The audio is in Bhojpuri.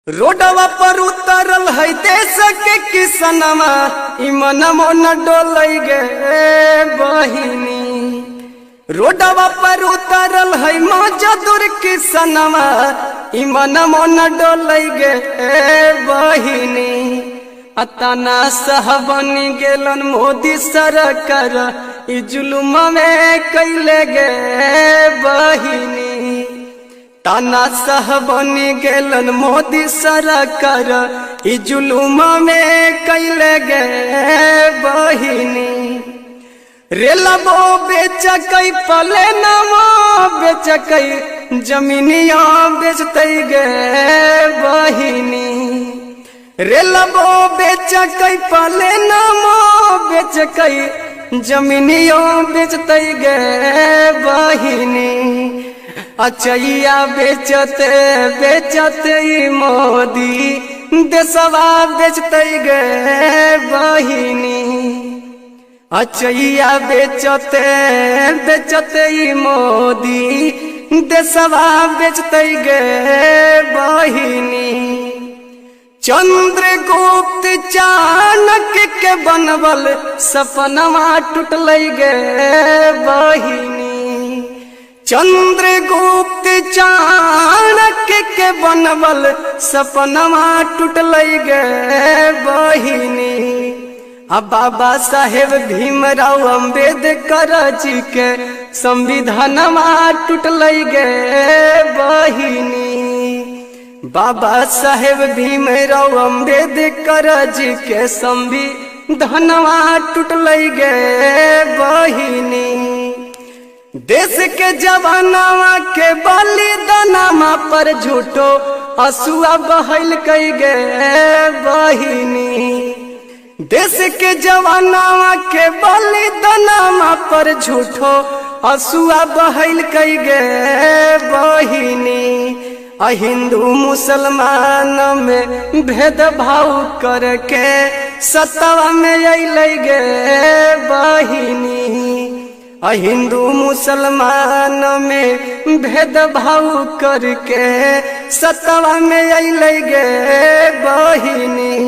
रोडवा पर उतरल है देश के किसनमा इमन मन डोलई गे बहिनी। रोडवा पर उतरल है मजदूर किसनमा इमन मन डोलई गे बहिनी। अतना सहबनी गेलन मोदी सरकार इ जुलुम में कैले गे बहिनी। ताना सहबनी गेलन मोदी सरकार इ जुलुम में कैले गे बहिनी। रेलबो बेचकई पले नमो बेचकई जमीनिया बेचतई गे बहिनी। रेलबो बेचकई पले नमो बेचकई जमीनिया बेचतई गे बहिनी। अचैया बेचते बेचते मोदी देशवा बेचते गे बहिनी। अचैया बेचते बेचते मोदी देशवा बेचते गे बहिनी। चंद्रगुप्त चाणक्य के बनवल सपनवा टूटल गे बहिनी। चंद्रगुप्त चाणक्य के बनवल सपनवा टूटल गे बहिनी। अब बाबा साहेब भीमराव अम्बेडकर जी के संविधानवा टूटल गे बहिनी। बाबा साहेब भीमराव अम्बेडकर जी के संविधानवा टूटल गे बहिनी। देश के जवानवा के बलिदानमा पर झूठो आंसुआ बहल कई गे बहिनी। देश के जवानवा के बलिदानमा पर झूठो आंसुआ बहल कई गे बहिनी। हिंदू मुसलमान में भेदभाव करके सत्ता में अइल गे बहिनी। हिंदू मुसलमान में भेदभाव करके सत्ता में अइल गे बहिनी।